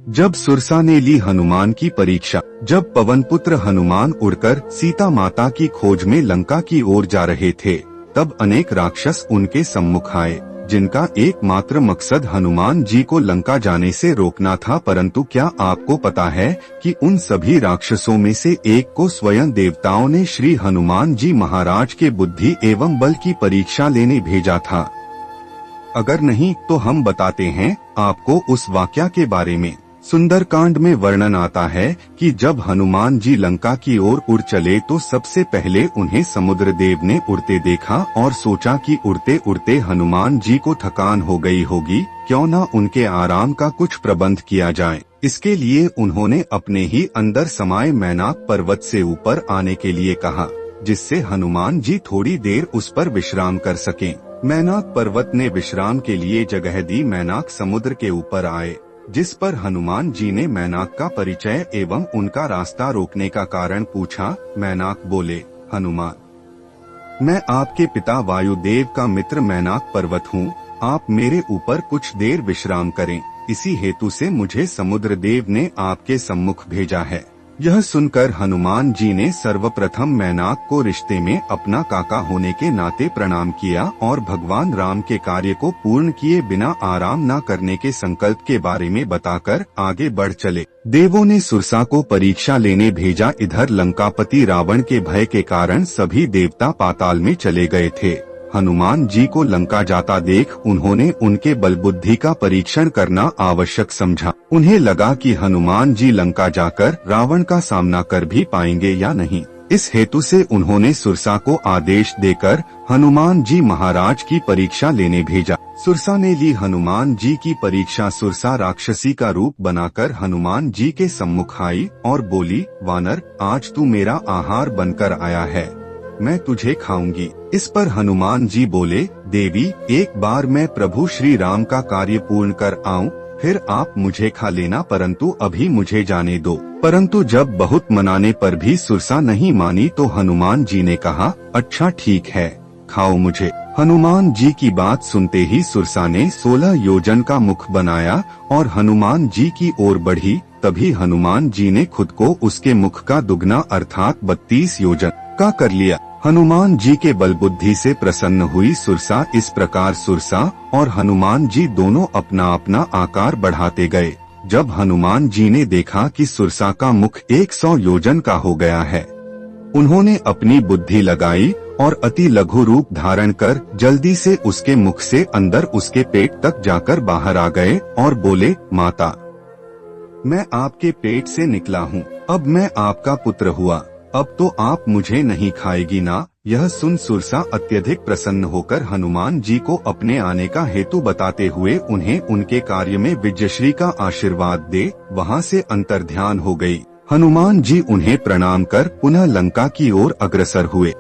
जब सुरसा ने ली हनुमान की परीक्षा। जब पवनपुत्र हनुमान उड़कर सीता माता की खोज में लंका की ओर जा रहे थे, तब अनेक राक्षस उनके सम्मुख आए, जिनका एकमात्र मकसद हनुमान जी को लंका जाने से रोकना था। परंतु क्या आपको पता है कि उन सभी राक्षसों में से एक को स्वयं देवताओं ने श्री हनुमान जी महाराज के बुद्धि एवं बल की परीक्षा लेने भेजा था? अगर नहीं तो हम बताते हैं आपको उस वाकया के बारे में। सुंदरकांड में वर्णन आता है कि जब हनुमान जी लंका की ओर उड़ चले तो सबसे पहले उन्हें समुद्र देव ने उड़ते देखा और सोचा कि उड़ते उड़ते हनुमान जी को थकान हो गई होगी, क्यों न उनके आराम का कुछ प्रबंध किया जाए। इसके लिए उन्होंने अपने ही अंदर समाये मैनाक पर्वत से ऊपर आने के लिए कहा, जिससे हनुमान जी थोड़ी देर उस पर विश्राम कर सकें। मैनाक पर्वत ने विश्राम के लिए जगह दी। मैनाक समुद्र के ऊपर आए, जिस पर हनुमान जी ने मैनाक का परिचय एवं उनका रास्ता रोकने का कारण पूछा। मैनाक बोले, हनुमान, मैं आपके पिता वायुदेव का मित्र मैनाक पर्वत हूँ। आप मेरे ऊपर कुछ देर विश्राम करें, इसी हेतु से मुझे समुद्र देव ने आपके सम्मुख भेजा है। यह सुनकर हनुमान जी ने सर्वप्रथम मैनाक को रिश्ते में अपना काका होने के नाते प्रणाम किया और भगवान राम के कार्य को पूर्ण किए बिना आराम न करने के संकल्प के बारे में बताकर आगे बढ़ चले। देवों ने सुरसा को परीक्षा लेने भेजा। इधर लंकापति रावण के भय के कारण सभी देवता पाताल में चले गए थे। हनुमान जी को लंका जाता देख उन्होंने उनके बलबुद्धि का परीक्षण करना आवश्यक समझा। उन्हें लगा कि हनुमान जी लंका जाकर रावण का सामना कर भी पाएंगे या नहीं। इस हेतु से उन्होंने सुरसा को आदेश देकर हनुमान जी महाराज की परीक्षा लेने भेजा। सुरसा ने ली हनुमान जी की परीक्षा। सुरसा राक्षसी का रूप बनाकर हनुमान जी के सम्मुख आई और बोली, वानर, आज तू मेरा आहार बनकर आया है, मैं तुझे खाऊंगी। इस पर हनुमान जी बोले, देवी, एक बार मैं प्रभु श्री राम का कार्य पूर्ण कर आऊं, फिर आप मुझे खा लेना, परंतु अभी मुझे जाने दो। परंतु जब बहुत मनाने पर भी सुरसा नहीं मानी तो हनुमान जी ने कहा, अच्छा ठीक है, खाओ मुझे। हनुमान जी की बात सुनते ही सुरसा ने 16 योजन का मुख बनाया और हनुमान जी की ओर बढ़ी। तभी हनुमान जी ने खुद को उसके मुख का दुगना अर्थात 32 योजन का कर लिया। हनुमान जी के बलबुद्धि से प्रसन्न हुई सुरसा। इस प्रकार सुरसा और हनुमान जी दोनों अपना अपना आकार बढ़ाते गए। जब हनुमान जी ने देखा कि सुरसा का मुख 100 योजन का हो गया है, उन्होंने अपनी बुद्धि लगाई और अति लघु रूप धारण कर जल्दी से उसके मुख से अंदर उसके पेट तक जाकर बाहर आ गए और बोले, माता, मैं आपके पेट से निकला हूँ, अब मैं आपका पुत्र हुआ, अब तो आप मुझे नहीं खाएगी ना। यह सुन सुरसा अत्यधिक प्रसन्न होकर हनुमान जी को अपने आने का हेतु बताते हुए उन्हें उनके कार्य में विजयश्री का आशीर्वाद दे वहां से अंतर्ध्यान हो गई। हनुमान जी उन्हें प्रणाम कर पुनः लंका की ओर अग्रसर हुए।